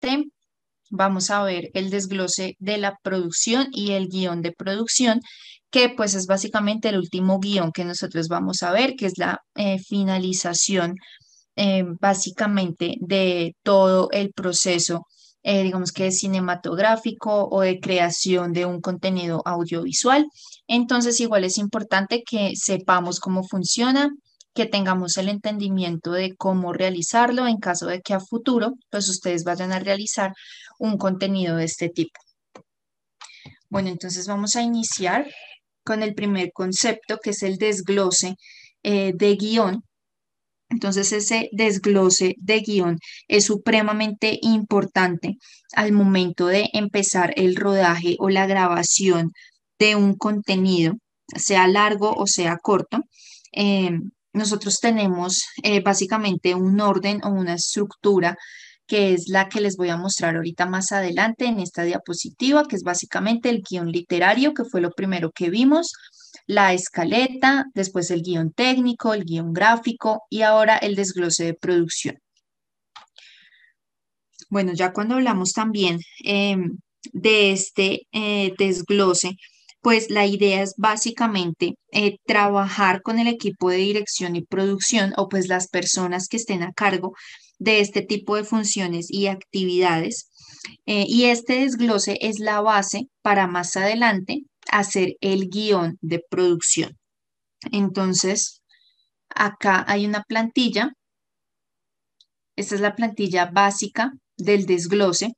parte vamos a ver el desglose de la producción y el guión de producción, que pues es básicamente el último guión que nosotros vamos a ver, que es la finalización básicamente de todo el proceso, digamos que cinematográfico o de creación de un contenido audiovisual. Entonces, igual es importante que sepamos cómo funciona, que tengamos el entendimiento de cómo realizarlo en caso de que a futuro, pues ustedes vayan a realizar un contenido de este tipo. Bueno, entonces vamos a iniciar con el primer concepto, que es el desglose de guión. Entonces, ese desglose de guión es supremamente importante al momento de empezar el rodaje o la grabación de un contenido, sea largo o sea corto. Eh, Nosotros tenemos básicamente un orden o una estructura que es la que les voy a mostrar ahorita más adelante en esta diapositiva, que es básicamente el guión literario, que fue lo primero que vimos, la escaleta, después el guión técnico, el guión gráfico y ahora el desglose de producción. Bueno, ya cuando hablamos también de este desglose, pues la idea es básicamente trabajar con el equipo de dirección y producción o pues las personas que estén a cargo de este tipo de funciones y actividades. Y este desglose es la base para más adelante hacer el guión de producción. Entonces, acá hay una plantilla. Esta es la plantilla básica del desglose.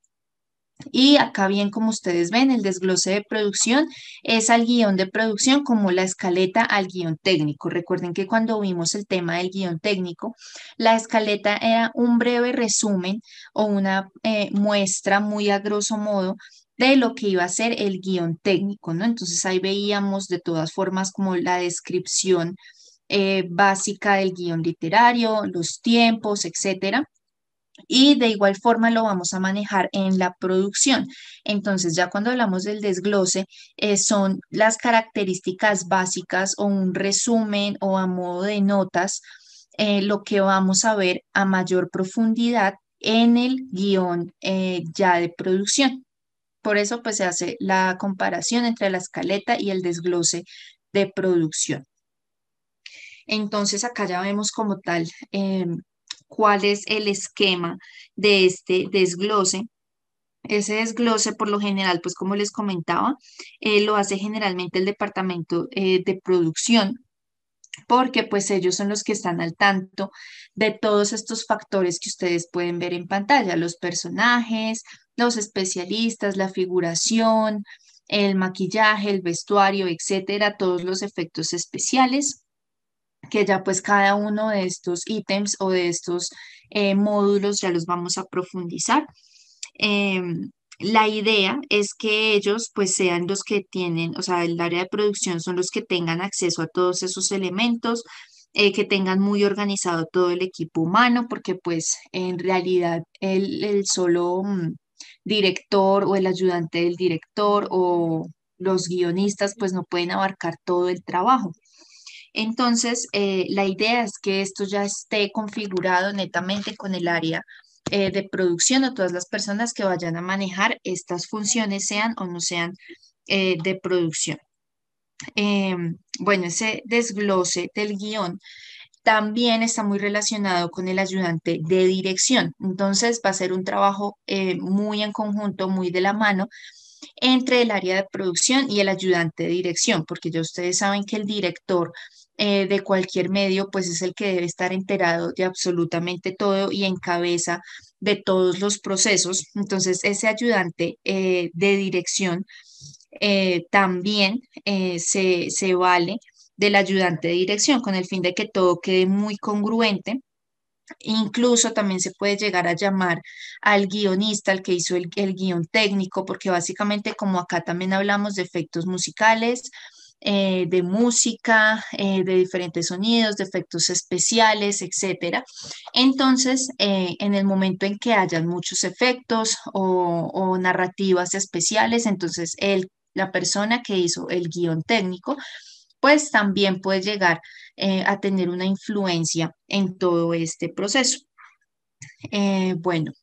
Y acá bien, como ustedes ven, el desglose de producción es al guión de producción como la escaleta al guión técnico. Recuerden que cuando vimos el tema del guión técnico, la escaleta era un breve resumen o una muestra muy a grosso modo de lo que iba a ser el guión técnico, ¿no? Entonces ahí veíamos de todas formas como la descripción básica del guión literario, los tiempos, etcétera. Y de igual forma lo vamos a manejar en la producción. Entonces, ya cuando hablamos del desglose, son las características básicas o un resumen o a modo de notas, lo que vamos a ver a mayor profundidad en el guión ya de producción. Por eso, pues se hace la comparación entre la escaleta y el desglose de producción. Entonces, acá ya vemos como tal cuál es el esquema de este desglose. Ese desglose, por lo general, pues como les comentaba, lo hace generalmente el departamento de producción, porque pues ellos son los que están al tanto de todos estos factores que ustedes pueden ver en pantalla, los personajes, los especialistas, la figuración, el maquillaje, el vestuario, etcétera, todos los efectos especiales que ya pues cada uno de estos ítems o de estos módulos ya los vamos a profundizar. La idea es que ellos pues sean los que tienen, o sea, el área de producción son los que tengan acceso a todos esos elementos, que tengan muy organizado todo el equipo humano, porque pues en realidad el solo director o el ayudante del director o los guionistas pues no pueden abarcar todo el trabajo. Entonces, la idea es que esto ya esté configurado netamente con el área de producción o todas las personas que vayan a manejar estas funciones, sean o no sean de producción. Bueno, ese desglose del guión también está muy relacionado con el ayudante de dirección. Entonces, va a ser un trabajo muy en conjunto, muy de la mano entre el área de producción y el ayudante de dirección, porque ya ustedes saben que el director de cualquier medio, pues es el que debe estar enterado de absolutamente todo y en cabeza de todos los procesos. Entonces, ese ayudante de dirección también se vale del ayudante de dirección con el fin de que todo quede muy congruente. Incluso también se puede llegar a llamar al guionista, al que hizo el guión técnico, porque básicamente como acá también hablamos de efectos musicales, de música, de diferentes sonidos, de efectos especiales, etcétera. Entonces, en el momento en que hayan muchos efectos o narrativas especiales, entonces la persona que hizo el guión técnico, pues también puede llegar a tener una influencia en todo este proceso. Bueno,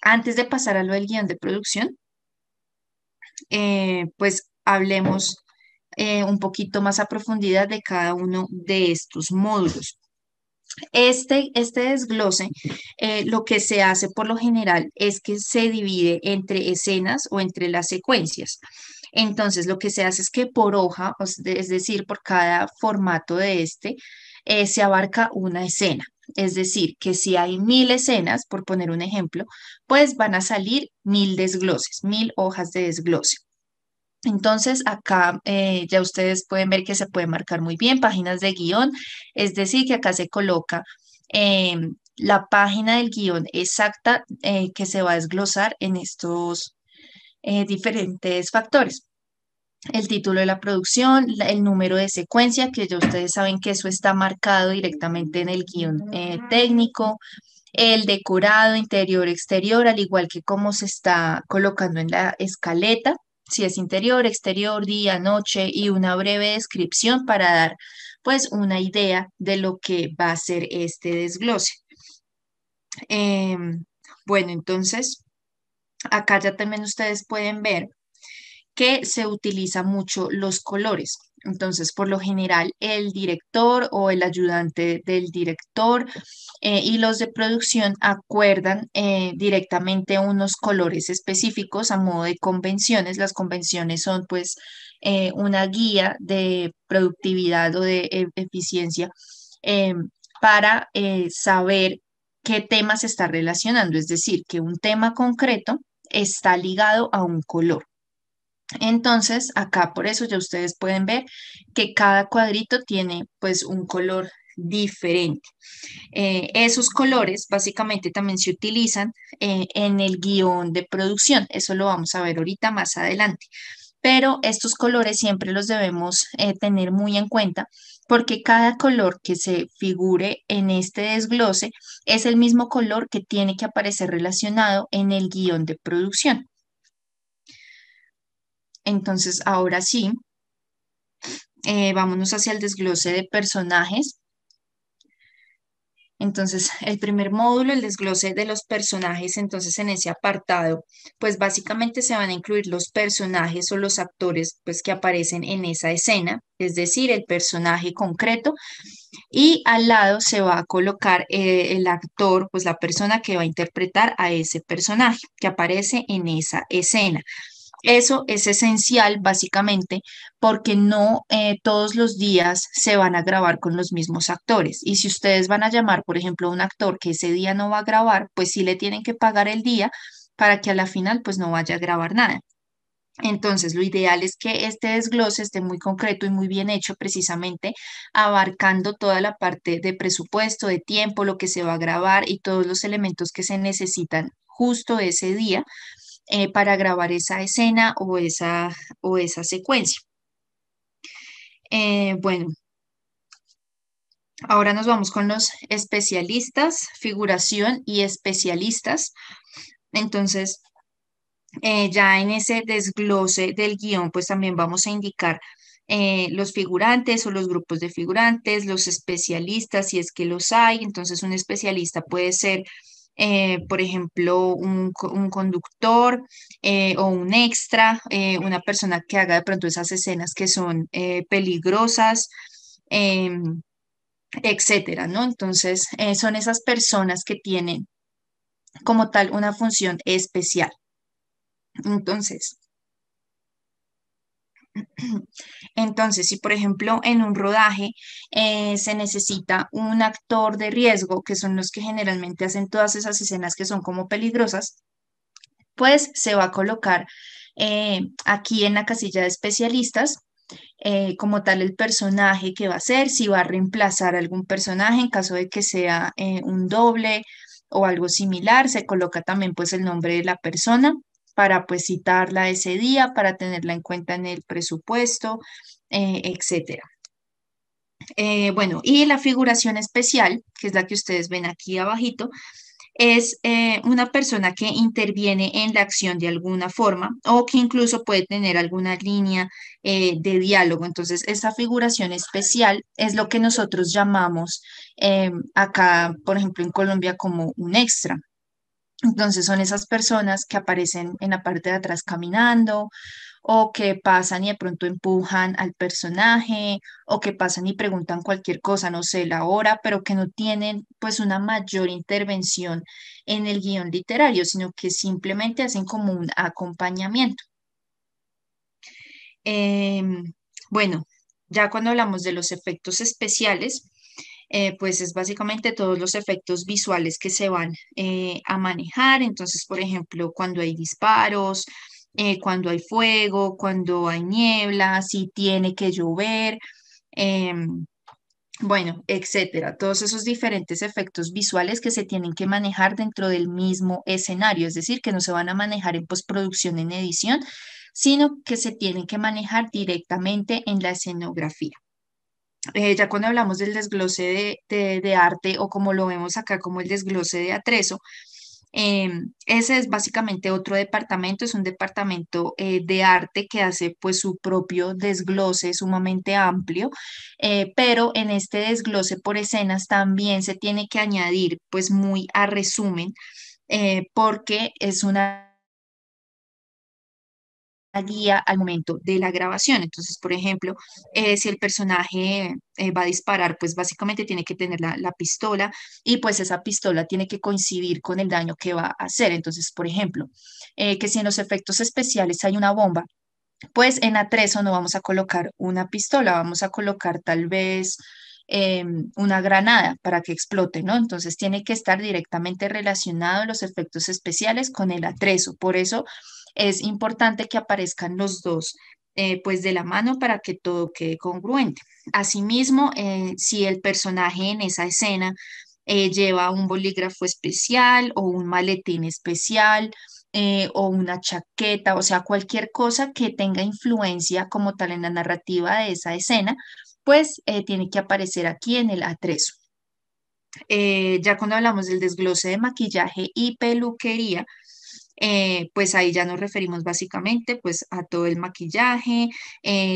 Antes de pasar a lo del guión de producción, pues hablemos un poquito más a profundidad de cada uno de estos módulos. Este desglose, lo que se hace por lo general es que se divide entre escenas o entre las secuencias. Entonces, lo que se hace es que por hoja, es decir, por cada formato de se abarca una escena. Es decir, que si hay 1000 escenas, por poner un ejemplo, pues van a salir 1000 desgloses, 1000 hojas de desglose. Entonces, acá ya ustedes pueden ver que se puede marcar muy bien páginas de guión, es decir, que acá se coloca la página del guión exacta que se va a desglosar en estos diferentes factores. El título de la producción, el número de secuencia, que ya ustedes saben que eso está marcado directamente en el guión técnico, el decorado interior, exterior, al igual que cómo se está colocando en la escaleta, si es interior, exterior, día, noche y una breve descripción para dar pues una idea de lo que va a ser este desglose. Bueno, entonces acá ya también ustedes pueden ver que se utiliza mucho los colores. Entonces, por lo general, el director o el ayudante del director y los de producción acuerdan directamente unos colores específicos a modo de convenciones. Las convenciones son pues una guía de productividad o de eficiencia eh, para saber qué tema se está relacionando, es decir, que un tema concreto está ligado a un color. Entonces, acá por eso ya ustedes pueden ver que cada cuadrito tiene pues un color diferente. Esos colores básicamente también se utilizan en el guión de producción. Eso lo vamos a ver ahorita más adelante. Pero estos colores siempre los debemos tener muy en cuenta porque cada color que se figure en este desglose es el mismo color que tiene que aparecer relacionado en el guión de producción. Entonces, ahora sí, vámonos hacia el desglose de personajes. Entonces, el primer módulo, el desglose de los personajes, entonces en ese apartado, pues básicamente se van a incluir los personajes o los actores pues que aparecen en esa escena, es decir, el personaje concreto, y al lado se va a colocar el actor, pues la persona que va a interpretar a ese personaje que aparece en esa escena. Eso es esencial básicamente porque no todos los días se van a grabar con los mismos actores. Y si ustedes van a llamar, por ejemplo, a un actor que ese día no va a grabar, pues sí le tienen que pagar el día para que a la final pues no vaya a grabar nada. Entonces, lo ideal es que este desglose esté muy concreto y muy bien hecho, precisamente abarcando toda la parte de presupuesto, de tiempo, lo que se va a grabar y todos los elementos que se necesitan justo ese día para grabar esa escena o esa secuencia. Bueno, ahora nos vamos con los especialistas, figuración y especialistas. Entonces, ya en ese desglose del guión, pues también vamos a indicar los figurantes o los grupos de figurantes, los especialistas, si es que los hay. Entonces, un especialista puede ser, por ejemplo, un conductor o un extra, una persona que haga de pronto esas escenas que son peligrosas. Etcétera, ¿no? Entonces, son esas personas que tienen como tal una función especial. Entonces, Entonces, si por ejemplo en un rodaje se necesita un actor de riesgo, que son los que generalmente hacen todas esas escenas que son como peligrosas, pues se va a colocar aquí en la casilla de especialistas como tal el personaje que va a ser, si va a reemplazar algún personaje en caso de que sea un doble o algo similar, se coloca también pues el nombre de la persona para pues citarla ese día, para tenerla en cuenta en el presupuesto, etcétera. Bueno, y la figuración especial, que es la que ustedes ven aquí abajito, es una persona que interviene en la acción de alguna forma o que incluso puede tener alguna línea de diálogo. Entonces, esa figuración especial es lo que nosotros llamamos acá, por ejemplo, en Colombia como un extra. Entonces son esas personas que aparecen en la parte de atrás caminando o que pasan y de pronto empujan al personaje o que pasan y preguntan cualquier cosa, no sé, la hora, pero que no tienen pues una mayor intervención en el guión literario, sino que simplemente hacen como un acompañamiento. Em, bueno, ya cuando hablamos de los efectos especiales, pues es básicamente todos los efectos visuales que se van a manejar. Entonces, por ejemplo, cuando hay disparos, cuando hay fuego, cuando hay niebla, si tiene que llover, em, bueno, etcétera. Todos esos diferentes efectos visuales que se tienen que manejar dentro del mismo escenario, es decir, que no se van a manejar en postproducción, en edición, sino que se tienen que manejar directamente en la escenografía. Ya cuando hablamos del desglose de arte o como lo vemos acá como el desglose de atrezo, ese es básicamente otro departamento, es un departamento de arte que hace pues su propio desglose sumamente amplio, pero en este desglose por escenas también se tiene que añadir pues muy a resumen, porque es una guía al momento de la grabación. Entonces, por ejemplo, si el personaje va a disparar, pues básicamente tiene que tener la pistola y pues esa pistola tiene que coincidir con el daño que va a hacer. Entonces, por ejemplo, que si en los efectos especiales hay una bomba, pues en atrezo no vamos a colocar una pistola, vamos a colocar tal vez una granada para que explote, ¿no? Entonces tiene que estar directamente relacionado los efectos especiales con el atrezo. Por eso es importante que aparezcan los dos, pues de la mano para que todo quede congruente. Asimismo, si el personaje en esa escena lleva un bolígrafo especial o un maletín especial, o una chaqueta, o sea, cualquier cosa que tenga influencia como tal en la narrativa de esa escena, pues tiene que aparecer aquí en el atrezo. Ya cuando hablamos del desglose de maquillaje y peluquería, pues ahí ya nos referimos básicamente pues a todo el maquillaje,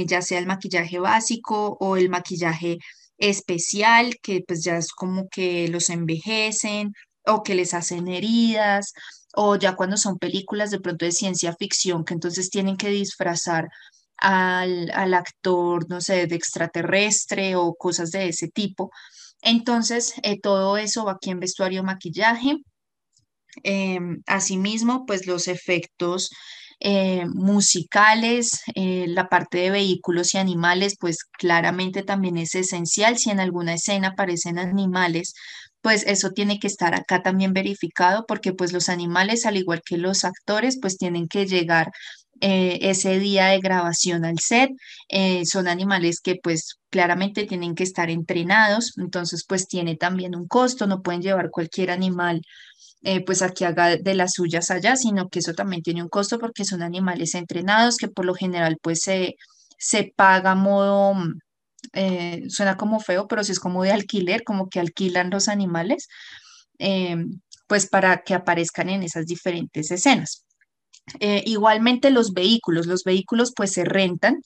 ya sea el maquillaje básico o el maquillaje especial, que pues ya es como que los envejecen o que les hacen heridas, o ya cuando son películas de pronto de ciencia ficción, que entonces tienen que disfrazar al actor, no sé, de extraterrestre o cosas de ese tipo. Entonces, todo eso va aquí en vestuario, maquillaje. Asimismo, pues los efectos musicales, la parte de vehículos y animales, pues claramente también es esencial. Si en alguna escena aparecen animales, pues eso tiene que estar acá también verificado porque pues los animales, al igual que los actores, pues tienen que llegar ese día de grabación al set. Son animales que pues claramente tienen que estar entrenados, entonces pues tiene también un costo, no pueden llevar cualquier animal pues a que haga de las suyas allá, sino que eso también tiene un costo porque son animales entrenados que por lo general pues se paga a modo, suena como feo, pero sí es como de alquiler, como que alquilan los animales, eh, pues para que aparezcan en esas diferentes escenas. Igualmente los vehículos pues se rentan,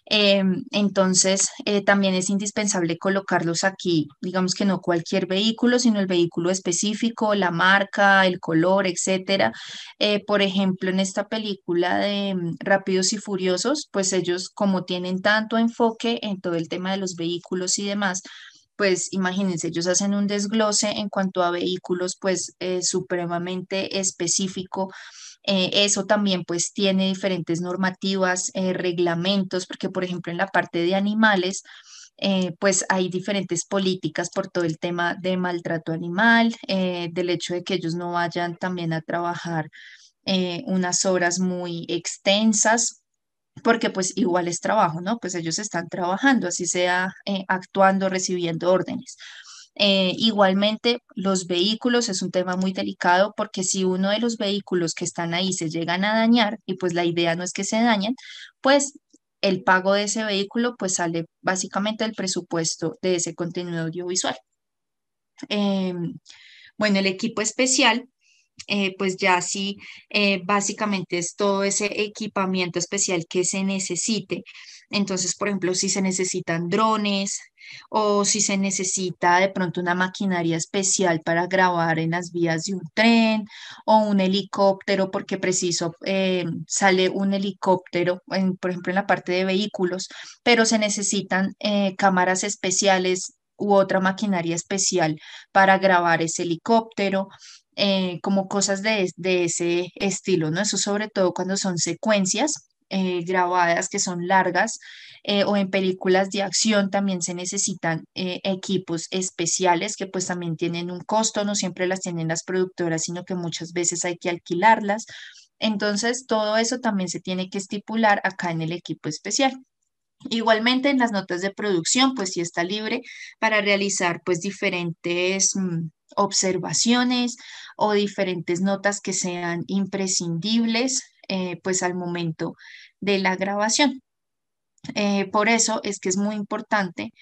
entonces, también es indispensable colocarlos aquí, digamos que no cualquier vehículo, sino el vehículo específico, la marca, el color, etcétera. Por ejemplo, en esta película de Rápidos y Furiosos, pues ellos como tienen tanto enfoque en todo el tema de los vehículos y demás, pues imagínense, ellos hacen un desglose en cuanto a vehículos, pues supremamente específico. Eso también pues tiene diferentes normativas, reglamentos, porque por ejemplo en la parte de animales, pues hay diferentes políticas por todo el tema de maltrato animal, del hecho de que ellos no vayan también a trabajar unas horas muy extensas, porque pues igual es trabajo, ¿no? Pues ellos están trabajando, así sea actuando, recibiendo órdenes. Igualmente, los vehículos es un tema muy delicado porque si uno de los vehículos que están ahí se llegan a dañar, y pues la idea no es que se dañen, pues el pago de ese vehículo pues sale básicamente del presupuesto de ese contenido audiovisual. Em, bueno, el equipo especial pues ya sí, básicamente es todo ese equipamiento especial que se necesite. Entonces, por ejemplo, si se necesitan drones o si se necesita de pronto una maquinaria especial para grabar en las vías de un tren o un helicóptero, porque preciso sale un helicóptero, por ejemplo, en la parte de vehículos, pero se necesitan cámaras especiales u otra maquinaria especial para grabar ese helicóptero. Como cosas de ese estilo, ¿no? Eso sobre todo cuando son secuencias grabadas que son largas o en películas de acción también se necesitan equipos especiales que pues también tienen un costo, no siempre las tienen las productoras, sino que muchas veces hay que alquilarlas. Entonces, todo eso también se tiene que estipular acá en el equipo especial. Igualmente en las notas de producción, pues sí está libre para realizar pues diferentes observaciones o diferentes notas que sean imprescindibles pues al momento de la grabación. Por eso es que es muy importante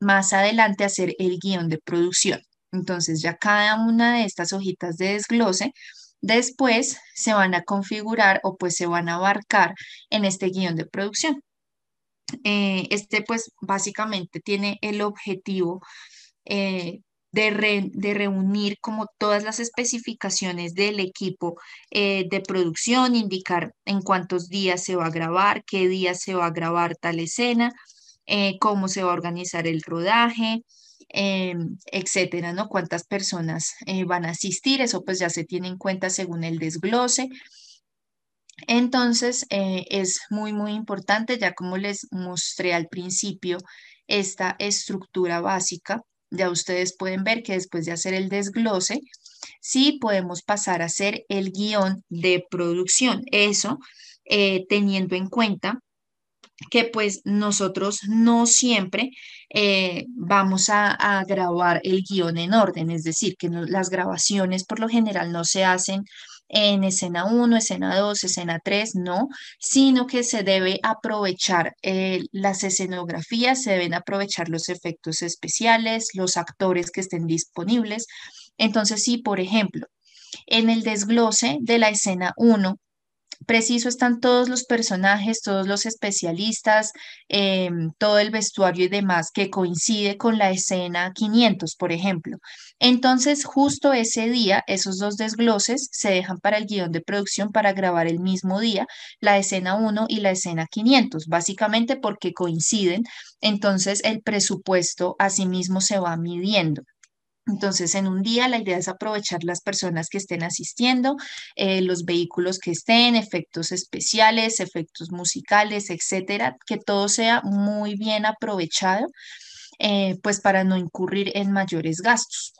más adelante hacer el guión de producción. Entonces ya cada una de estas hojitas de desglose después se van a configurar o pues se van a abarcar en este guión de producción. Este pues básicamente tiene el objetivo de reunir como todas las especificaciones del equipo de producción, indicar en cuántos días se va a grabar, qué días se va a grabar tal escena, cómo se va a organizar el rodaje, etcétera, ¿no? Cuántas personas van a asistir, eso pues ya se tiene en cuenta según el desglose. Entonces, es muy, muy importante, ya como les mostré al principio, esta estructura básica. Ya ustedes pueden ver que después de hacer el desglose, sí podemos pasar a hacer el guión de producción. Eso teniendo en cuenta que pues nosotros no siempre vamos a grabar el guión en orden, es decir, que las grabaciones por lo general no se hacen en escena uno, escena 2, escena 3, no, sino que se debe aprovechar las escenografías, se deben aprovechar los efectos especiales, los actores que estén disponibles. Entonces, si por ejemplo, en el desglose de la escena uno preciso están todos los personajes, todos los especialistas, todo el vestuario y demás que coincide con la escena 500, por ejemplo. Entonces, justo ese día, esos dos desgloses se dejan para el guión de producción para grabar el mismo día la escena 1 y la escena 500, básicamente porque coinciden. Entonces, el presupuesto asimismo se va midiendo. Entonces, en un día la idea es aprovechar las personas que estén asistiendo, los vehículos que estén, efectos especiales, efectos musicales, etcétera, que todo sea muy bien aprovechado, pues para no incurrir en mayores gastos.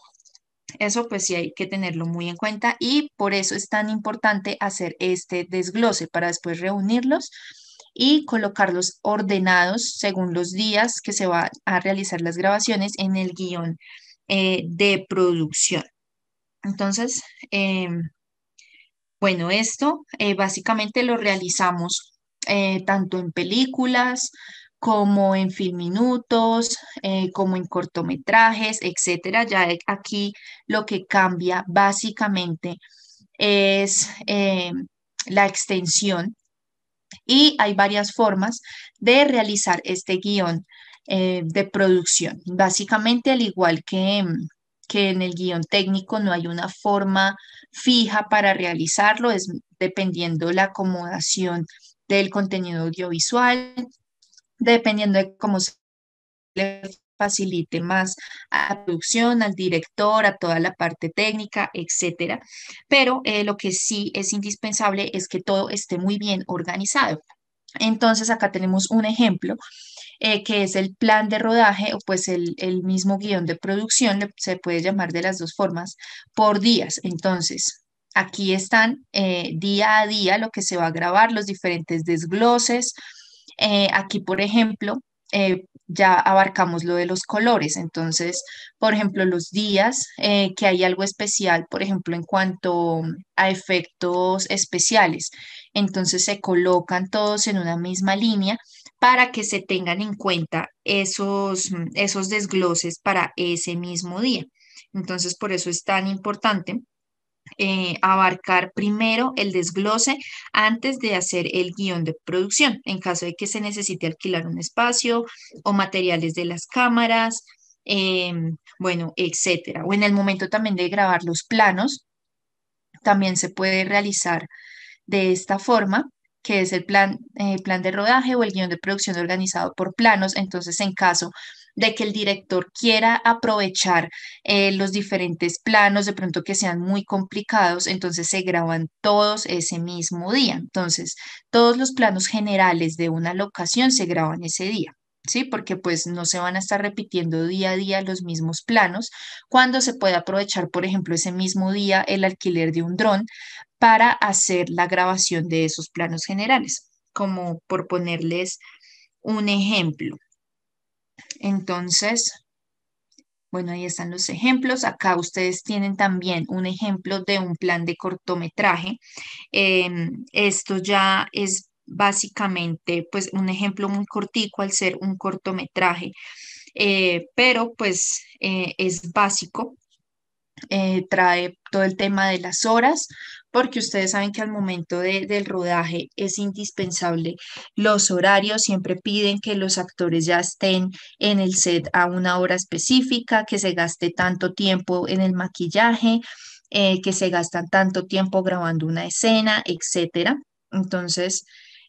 Eso pues sí hay que tenerlo muy en cuenta y por eso es tan importante hacer este desglose para después reunirlos y colocarlos ordenados según los días que se va a realizar las grabaciones en el guión de producción. Entonces, bueno, esto básicamente lo realizamos tanto en películas como en filminutos, como en cortometrajes, etcétera. Ya aquí lo que cambia básicamente es la extensión y hay varias formas de realizar este guión de producción. Básicamente, al igual que en el guión técnico no hay una forma fija para realizarlo, es dependiendo la acomodación del contenido audiovisual, dependiendo de cómo se le facilite más a la producción, al director, a toda la parte técnica, etcétera. Pero lo que sí es indispensable es que todo esté muy bien organizado. Entonces, acá tenemos un ejemplo que es el plan de rodaje o pues el mismo guión de producción, se puede llamar de las dos formas, por días. Entonces, aquí están día a día lo que se va a grabar, los diferentes desgloses. Aquí, por ejemplo, ya abarcamos lo de los colores. Entonces, por ejemplo, los días que hay algo especial, por ejemplo, en cuanto a efectos especiales. Entonces se colocan todos en una misma línea para que se tengan en cuenta esos desgloses para ese mismo día. Entonces, por eso es tan importante abarcar primero el desglose antes de hacer el guión de producción, en caso de que se necesite alquilar un espacio o materiales de las cámaras, bueno, etcétera. O en el momento también de grabar los planos, también se puede realizar de esta forma, que es el plan de rodaje o el guión de producción organizado por planos. Entonces, en caso de que el director quiera aprovechar los diferentes planos, de pronto que sean muy complicados, entonces se graban todos ese mismo día. Entonces, todos los planos generales de una locación se graban ese día. ¿Sí? Porque pues no se van a estar repitiendo día a día los mismos planos, cuando se puede aprovechar, por ejemplo, ese mismo día el alquiler de un dron para hacer la grabación de esos planos generales, como por ponerles un ejemplo. Entonces, bueno, ahí están los ejemplos. Acá ustedes tienen también un ejemplo de un plan de cortometraje. Esto ya es básicamente pues un ejemplo muy cortico al ser un cortometraje, pero pues es básico. Trae todo el tema de las horas, porque ustedes saben que al momento del rodaje es indispensable los horarios, siempre piden que los actores ya estén en el set a una hora específica, que se gaste tanto tiempo en el maquillaje, que se gastan tanto tiempo grabando una escena, etcétera. Entonces,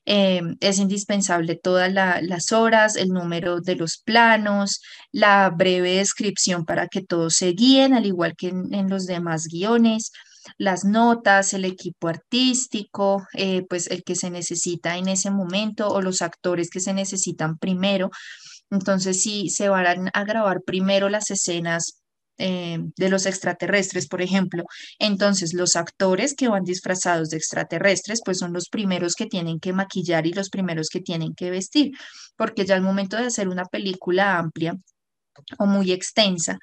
es indispensable todas las horas, el número de los planos, la breve descripción para que todos se guíen, al igual que en los demás guiones, las notas, el equipo artístico, pues el que se necesita en ese momento o los actores que se necesitan primero. Entonces, si se van a grabar primero las escenas de los extraterrestres, por ejemplo, entonces los actores que van disfrazados de extraterrestres, pues son los primeros que tienen que maquillar y los primeros que tienen que vestir, porque ya al momento de hacer una película amplia, o muy extensa.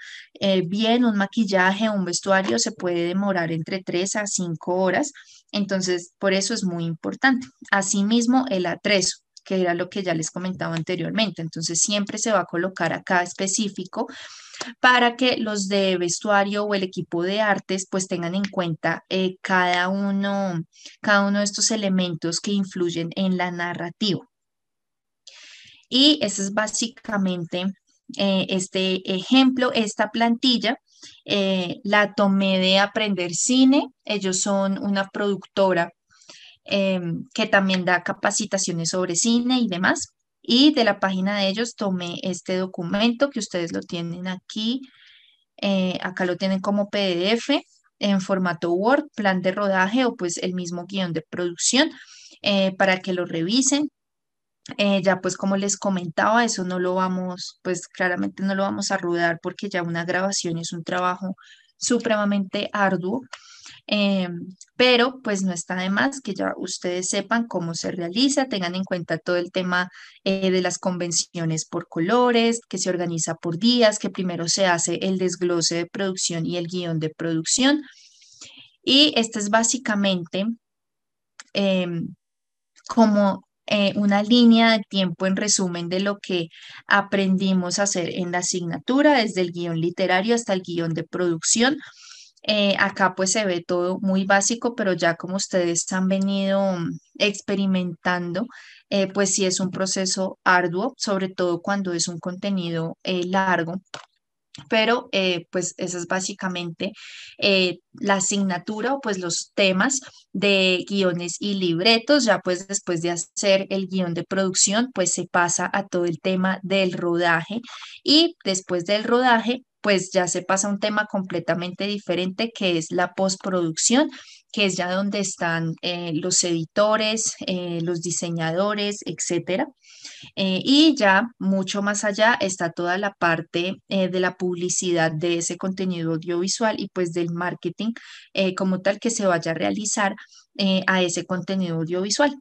Bien, un maquillaje, un vestuario se puede demorar entre 3 a 5 horas, entonces por eso es muy importante. Asimismo, el atrezo, que era lo que ya les comentaba anteriormente. Entonces siempre se va a colocar acá específico para que los de vestuario o el equipo de artes pues tengan en cuenta cada uno de estos elementos que influyen en la narrativa. Y ese es básicamente este ejemplo, esta plantilla. La tomé de Aprender Cine. Ellos son una productora que también da capacitaciones sobre cine y demás. Y de la página de ellos tomé este documento que ustedes lo tienen aquí. Acá lo tienen como PDF en formato Word, plan de rodaje o pues el mismo guión de producción para que lo revisen. Ya pues como les comentaba, eso no lo vamos, pues claramente no lo vamos a rodar porque ya una grabación es un trabajo supremamente arduo, eh, pero pues no está de más que ya ustedes sepan cómo se realiza, tengan en cuenta todo el tema de las convenciones por colores, que se organiza por días, que primero se hace el desglose de producción y el guión de producción. Y este es básicamente em, como una línea de tiempo en resumen de lo que aprendimos a hacer en la asignatura, desde el guión literario hasta el guión de producción. Acá pues se ve todo muy básico, pero ya como ustedes han venido experimentando, pues sí es un proceso arduo, sobre todo cuando es un contenido largo, pero pues esa es básicamente la asignatura o pues los temas de guiones y libretos. Ya pues después de hacer el guión de producción, pues se pasa a todo el tema del rodaje y después del rodaje, pues ya se pasa a un tema completamente diferente que es la postproducción, que es ya donde están los editores, los diseñadores, etcétera. Y ya mucho más allá está toda la parte de la publicidad de ese contenido audiovisual y pues del marketing como tal que se vaya a realizar a ese contenido audiovisual.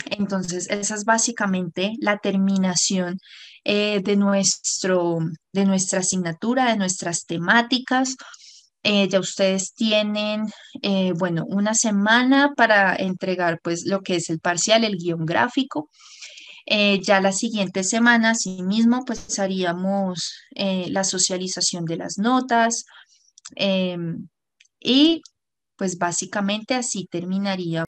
Entonces, esa es básicamente la terminación de nuestra asignatura, de nuestras temáticas. Ya ustedes tienen, bueno, una semana para entregar pues lo que es el parcial, el guión gráfico. Ya la siguiente semana, asimismo, pues haríamos la socialización de las notas em, y pues básicamente así terminaría